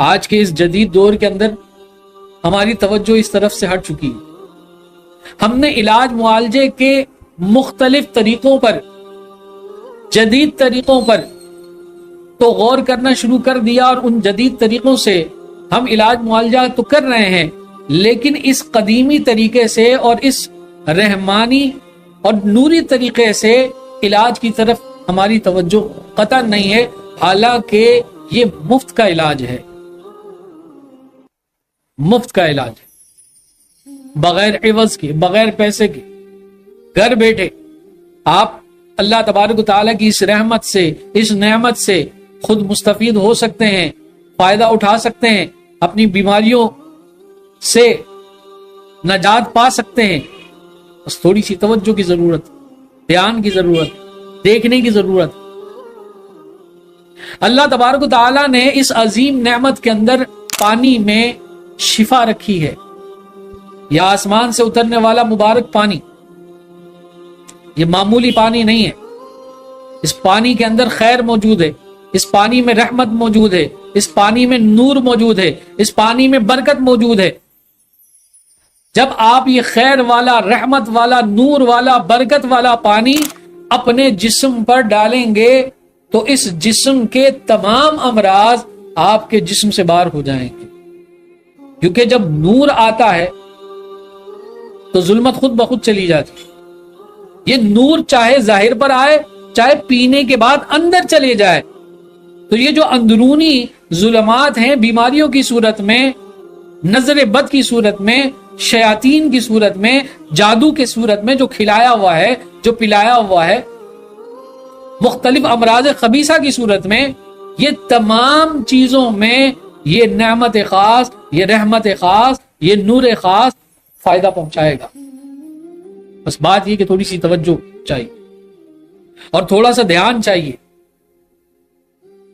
آج کے اس جدید دور کے اندر ہماری توجہ اس طرف سے ہٹ چکی ہے۔ ہم نے علاج معالجے کے مختلف طریقوں پر، جدید طریقوں پر تو غور کرنا شروع کر دیا، اور ان جدید طریقوں سے ہم علاج معالجہ تو کر رہے ہیں، لیکن اس قدیمی طریقے سے اور اس رحمانی اور نوری طریقے سے علاج کی طرف ہماری توجہ قطع نہیں ہے، حالانکہ یہ مفت کا علاج ہے، مفت کا علاج ہے، بغیر عوض کے، بغیر پیسے کے، گھر بیٹھے آپ اللہ تبارک و تعالیٰ کی اس رحمت سے، اس نعمت سے خود مستفید ہو سکتے ہیں، فائدہ اٹھا سکتے ہیں، اپنی بیماریوں سے نجات پا سکتے ہیں۔ بس تھوڑی سی توجہ کی ضرورت، دھیان کی ضرورت، دیکھنے کی ضرورت۔ اللہ تبارک و تعالیٰ نے اس عظیم نعمت کے اندر پانی میں شفا رکھی ہے، یہ آسمان سے اترنے والا مبارک پانی، یہ معمولی پانی نہیں ہے، اس پانی کے اندر خیر موجود ہے، اس پانی میں رحمت موجود ہے، اس پانی میں نور موجود ہے، اس پانی میں برکت موجود ہے۔ جب آپ یہ خیر والا، رحمت والا، نور والا، برکت والا پانی اپنے جسم پر ڈالیں گے تو اس جسم کے تمام امراض آپ کے جسم سے باہر ہو جائیں گے، کیونکہ جب نور آتا ہے تو ظلمت خود بخود چلی جاتی ہے۔ یہ نور چاہے ظاہر پر آئے، چاہے پینے کے بعد اندر چلے جائے، تو یہ جو اندرونی ظلمات ہیں، بیماریوں کی صورت میں، نظر بد کی صورت میں، شیاطین کی صورت میں، جادو کی صورت میں جو کھلایا ہوا ہے، جو پلایا ہوا ہے، مختلف امراض خبیثہ کی صورت میں، یہ تمام چیزوں میں یہ نعمت خاص، یہ رحمت خاص، یہ نور خاص فائدہ پہنچائے گا۔ بس بات یہ کہ تھوڑی سی توجہ چاہیے اور تھوڑا سا دھیان چاہیے۔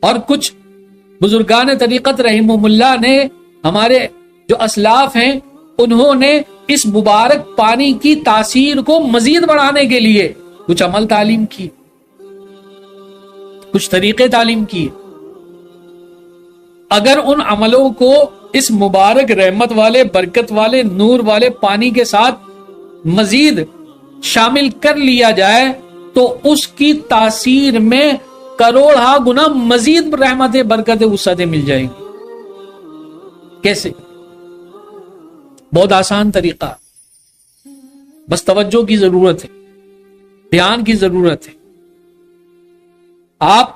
اور کچھ بزرگان طریقت رحمہم اللہ نے، ہمارے جو اسلاف ہیں، انہوں نے اس مبارک پانی کی تاثیر کو مزید بڑھانے کے لیے کچھ عمل تعلیم کی، کچھ طریقے تعلیم کیے۔ اگر ان عملوں کو اس مبارک رحمت والے، برکت والے، نور والے پانی کے ساتھ مزید شامل کر لیا جائے تو اس کی تاثیر میں کروڑا گنا مزید رحمتیں، برکتیں، وسعتیں مل جائیں گی۔ کیسے؟ بہت آسان طریقہ، بس توجہ کی ضرورت ہے، دھیان کی ضرورت ہے۔ آپ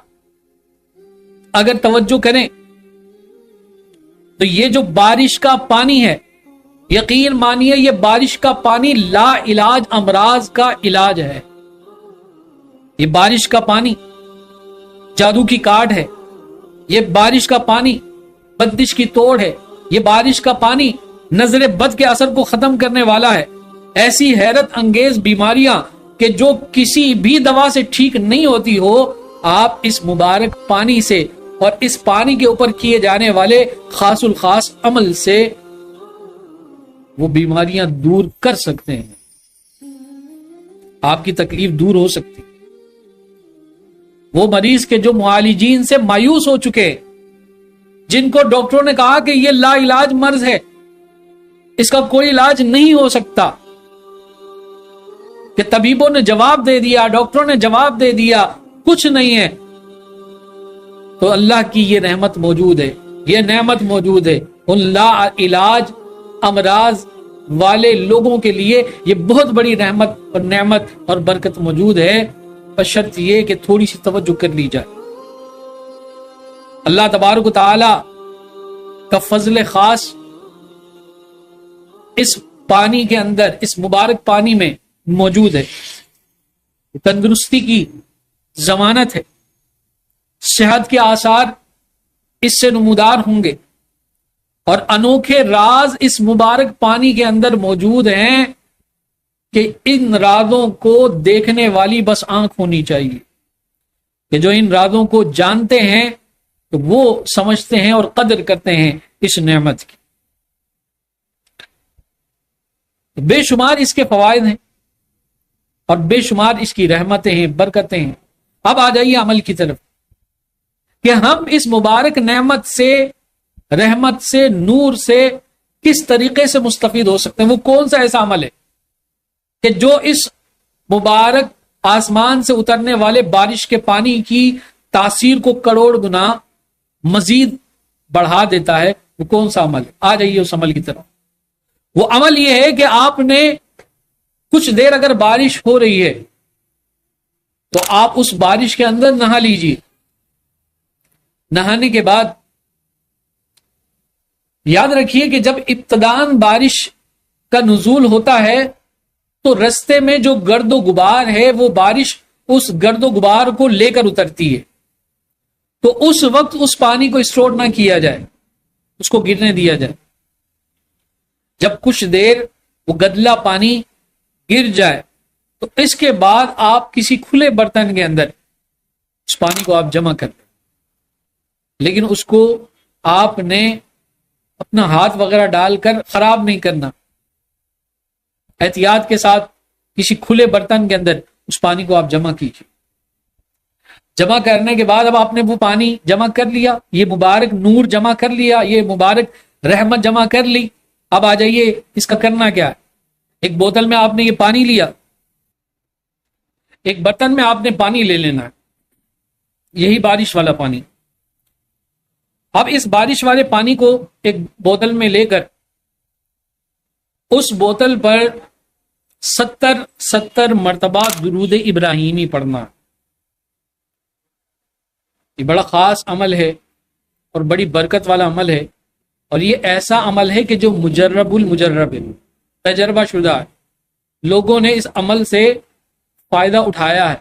اگر توجہ کریں تو یہ جو بارش کا پانی ہے، یقین مانیے یہ بارش کا پانی لا علاج امراض کا علاج ہے۔ یہ بارش کا پانی جادو کی کاٹ ہے، یہ بارش کا پانی بندش کی توڑ ہے، یہ بارش کا پانی نظر بد کے اثر کو ختم کرنے والا ہے۔ ایسی حیرت انگیز بیماریاں کہ جو کسی بھی دوا سے ٹھیک نہیں ہوتی ہو، آپ اس مبارک پانی سے اور اس پانی کے اوپر کیے جانے والے خاص الخاص عمل سے وہ بیماریاں دور کر سکتے ہیں، آپ کی تکلیف دور ہو سکتی۔ وہ مریض کے جو معالجین سے مایوس ہو چکے، جن کو ڈاکٹروں نے کہا کہ یہ لا علاج مرض ہے، اس کا کوئی علاج نہیں ہو سکتا، کہ طبیبوں نے جواب دے دیا، ڈاکٹروں نے جواب دے دیا کچھ نہیں ہے، تو اللہ کی یہ رحمت موجود ہے، یہ نعمت موجود ہے۔ ان لا علاج امراض والے لوگوں کے لیے یہ بہت بڑی رحمت اور نعمت اور برکت موجود ہے، بشرط یہ کہ تھوڑی سی توجہ کر لی جائے۔ اللہ تبارک و تعالی کا فضل خاص اس پانی کے اندر، اس مبارک پانی میں موجود ہے۔ تندرستی کی ضمانت ہے، صحت کے آثار اس سے نمودار ہوں گے، اور انوکھے راز اس مبارک پانی کے اندر موجود ہیں کہ ان رازوں کو دیکھنے والی بس آنکھ ہونی چاہیے، کہ جو ان رازوں کو جانتے ہیں تو وہ سمجھتے ہیں اور قدر کرتے ہیں اس نعمت کی۔ بے شمار اس کے فوائد ہیں اور بے شمار اس کی رحمتیں ہیں، برکتیں ہیں۔ اب آ جائیے عمل کی طرف، کہ ہم اس مبارک نعمت سے رحمت سے، نور سے کس طریقے سے مستفید ہو سکتے ہیں؟ وہ کون سا ایسا عمل ہے کہ جو اس مبارک آسمان سے اترنے والے بارش کے پانی کی تاثیر کو کروڑ گنا مزید بڑھا دیتا ہے؟ وہ کون سا عمل ہے؟ آ جائیے اس عمل کی طرف۔ وہ عمل یہ ہے کہ آپ نے کچھ دیر اگر بارش ہو رہی ہے تو آپ اس بارش کے اندر نہا لیجیے۔ نہانے کے بعد یاد رکھیے کہ جب ابتداً بارش کا نزول ہوتا ہے تو رستے میں جو گرد و غبار ہے وہ بارش اس گرد و غبار کو لے کر اترتی ہے، تو اس وقت اس پانی کو اسٹور نہ کیا جائے، اس کو گرنے دیا جائے۔ جب کچھ دیر وہ گدلا پانی گر جائے تو اس کے بعد آپ کسی کھلے برتن کے اندر اس پانی کو آپ جمع کر دیں، لیکن اس کو آپ نے اپنا ہاتھ وغیرہ ڈال کر خراب نہیں کرنا۔ احتیاط کے ساتھ کسی کھلے برتن کے اندر اس پانی کو آپ جمع کیجیے۔ جمع کرنے کے بعد اب آپ نے وہ پانی جمع کر لیا، یہ مبارک نور جمع کر لیا، یہ مبارک رحمت جمع کر لی۔ اب آ جائیے اس کا کرنا کیا ہے۔ ایک بوتل میں آپ نے یہ پانی لیا، ایک برتن میں آپ نے پانی لے لینا ہے، یہی بارش والا پانی۔ اب اس بارش والے پانی کو ایک بوتل میں لے کر اس بوتل پر 70 مرتبہ درود ابراہیمی پڑھنا۔ یہ بڑا خاص عمل ہے اور بڑی برکت والا عمل ہے، اور یہ ایسا عمل ہے کہ جو مجرب المجرب ہے، تجربہ شدہ ہے۔ لوگوں نے اس عمل سے فائدہ اٹھایا ہے،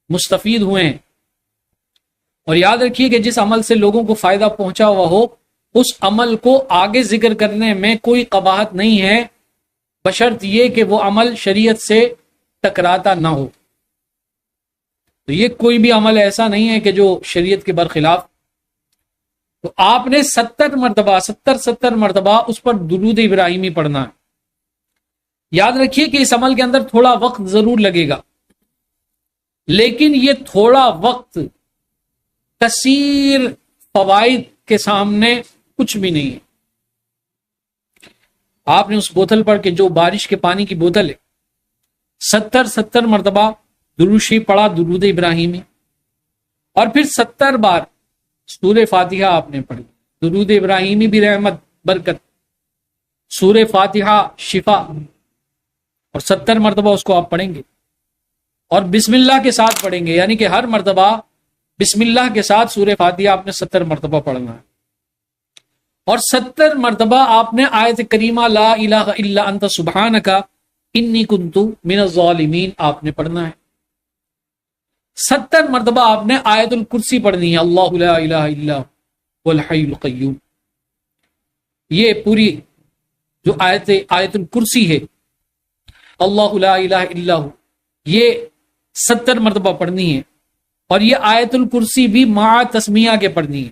مستفید ہوئے ہیں۔ اور یاد رکھیے کہ جس عمل سے لوگوں کو فائدہ پہنچا ہوا ہو اس عمل کو آگے ذکر کرنے میں کوئی قباحت نہیں ہے، بشرط یہ کہ وہ عمل شریعت سے ٹکراتا نہ ہو۔ تو یہ کوئی بھی عمل ایسا نہیں ہے کہ جو شریعت کے برخلاف۔ تو آپ نے 70 مرتبہ اس پر درود ابراہیمی پڑھنا ہے۔ یاد رکھیے کہ اس عمل کے اندر تھوڑا وقت ضرور لگے گا، لیکن یہ تھوڑا وقت کثیر فوائد کے سامنے کچھ بھی نہیں ہے۔ آپ نے اس بوتل پر کہ جو بارش کے پانی کی بوتل ہے 70 مرتبہ درود شریف پڑھا، درود ابراہیمی، اور پھر 70 بار سورہ فاتحہ آپ نے پڑھی۔ درود ابراہیمی بھی رحمت، برکت، سورہ فاتحہ شفا، اور 70 مرتبہ اس کو آپ پڑھیں گے اور بسم اللہ کے ساتھ پڑھیں گے، یعنی کہ ہر مرتبہ بسم اللہ کے ساتھ سورہ فاتحہ آپ نے 70 مرتبہ پڑھنا ہے، اور 70 مرتبہ آپ نے آیت کریمہ لا الہ الا انت سبحانک انی کنت من الظالمین آپ نے پڑھنا ہے۔ 70 مرتبہ آپ نے آیت الکرسی پڑھنی ہے، اللہ لا الہ الا هو الحی القیوم۔ یہ پوری جو آیت الکرسی ہے، اللہ لا الہ الا ہو، یہ 70 مرتبہ پڑھنی ہے، اور یہ آیت الکرسی بھی مع تسمیہ کے پڑھنی ہے،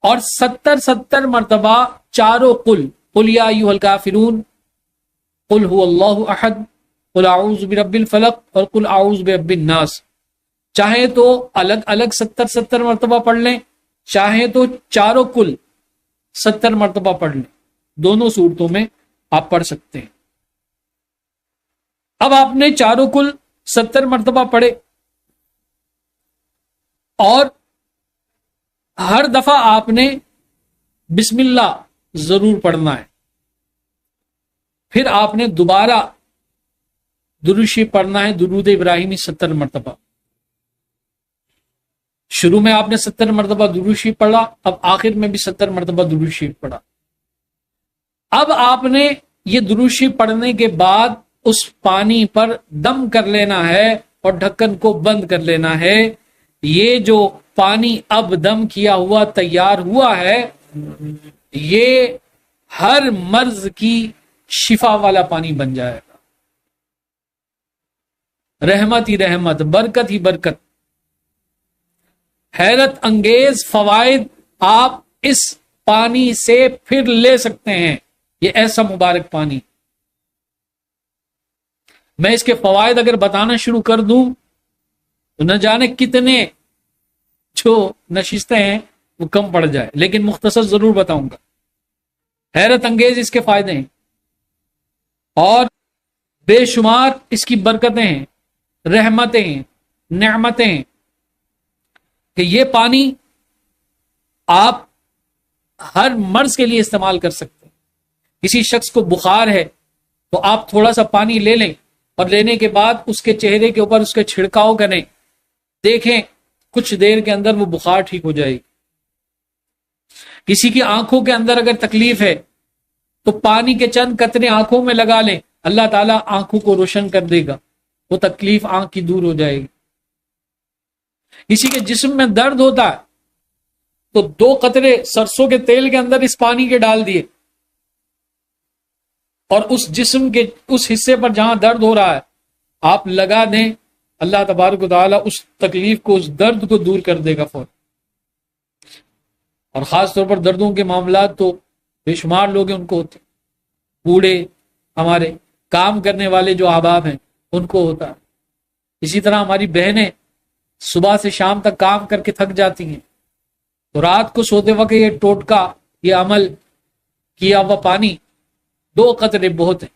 اور 70 مرتبہ چاروں قل یا ایھا الکافرون، قل هو اللہ احد، قل اعوذ برب الفلق، اور قل اعوذ برب الناس۔ چاہے تو الگ الگ 70 مرتبہ پڑھ لیں، چاہے تو چاروں قل 70 مرتبہ پڑھ لیں، دونوں صورتوں میں آپ پڑھ سکتے ہیں۔ اب آپ نے چاروں قل 70 مرتبہ پڑھے، اور ہر دفعہ آپ نے بسم اللہ ضرور پڑھنا ہے۔ پھر آپ نے دوبارہ درود شریف پڑھنا ہے، درود ابراہیمی 70 مرتبہ۔ شروع میں آپ نے 70 مرتبہ درود شریف پڑھا، اب آخر میں بھی 70 مرتبہ درود شریف پڑھا۔ اب آپ نے یہ درود شریف پڑھنے کے بعد اس پانی پر دم کر لینا ہے اور ڈھکن کو بند کر لینا ہے۔ یہ جو پانی اب دم کیا ہوا تیار ہوا ہے، یہ ہر مرض کی شفا والا پانی بن جائے گا، رحمت ہی رحمت، برکت ہی برکت، حیرت انگیز فوائد آپ اس پانی سے پھر لے سکتے ہیں۔ یہ ایسا مبارک پانی، میں اس کے فوائد اگر بتانا شروع کر دوں تو نہ جانے کتنے جو نشستیں ہیں وہ کم پڑ جائے، لیکن مختصر ضرور بتاؤں گا۔ حیرت انگیز اس کے فائدے ہیں اور بے شمار اس کی برکتیں ہیں، رحمتیں ہیں، نعمتیں ہیں، کہ یہ پانی آپ ہر مرض کے لیے استعمال کر سکتے ہیں۔ کسی شخص کو بخار ہے تو آپ تھوڑا سا پانی لے لیں اور لینے کے بعد اس کے چہرے کے اوپر اس کے چھڑکاؤ کریں، دیکھیں کچھ دیر کے اندر وہ بخار ٹھیک ہو جائے گی۔ کسی کی آنکھوں کے اندر اگر تکلیف ہے تو پانی کے چند قطرے آنکھوں میں لگا لیں، اللہ تعالیٰ آنکھوں کو روشن کر دے گا، وہ تکلیف آنکھ کی دور ہو جائے گی۔ کسی کے جسم میں درد ہوتا ہے تو 2 قطرے سرسوں کے تیل کے اندر اس پانی کے ڈال دیے اور اس جسم کے اس حصے پر جہاں درد ہو رہا ہے آپ لگا دیں، اللہ تبارک و تعالیٰ اس تکلیف کو، اس درد کو دور کر دے گا فوراً۔ اور خاص طور پر دردوں کے معاملات تو بے شمار لوگ ان کو ہوتے، بوڑھے، ہمارے کام کرنے والے جو احباب ہیں ان کو ہوتا ہے۔ اسی طرح ہماری بہنیں صبح سے شام تک کام کر کے تھک جاتی ہیں تو رات کو سوتے وقت یہ ٹوٹکا، یہ عمل کیا ہوا پانی 2 قطرے بہت ہیں،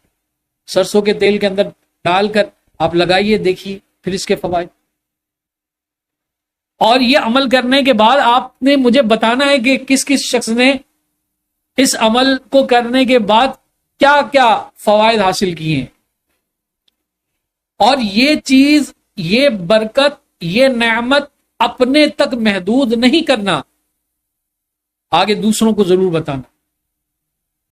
سرسوں کے تیل کے اندر ڈال کر آپ لگائیے، دیکھیے پھر اس کے فوائد۔ اور یہ عمل کرنے کے بعد آپ نے مجھے بتانا ہے کہ کس کس شخص نے اس عمل کو کرنے کے بعد کیا کیا فوائد حاصل کیے ہیں۔ اور یہ چیز، یہ برکت، یہ نعمت اپنے تک محدود نہیں کرنا، آگے دوسروں کو ضرور بتانا۔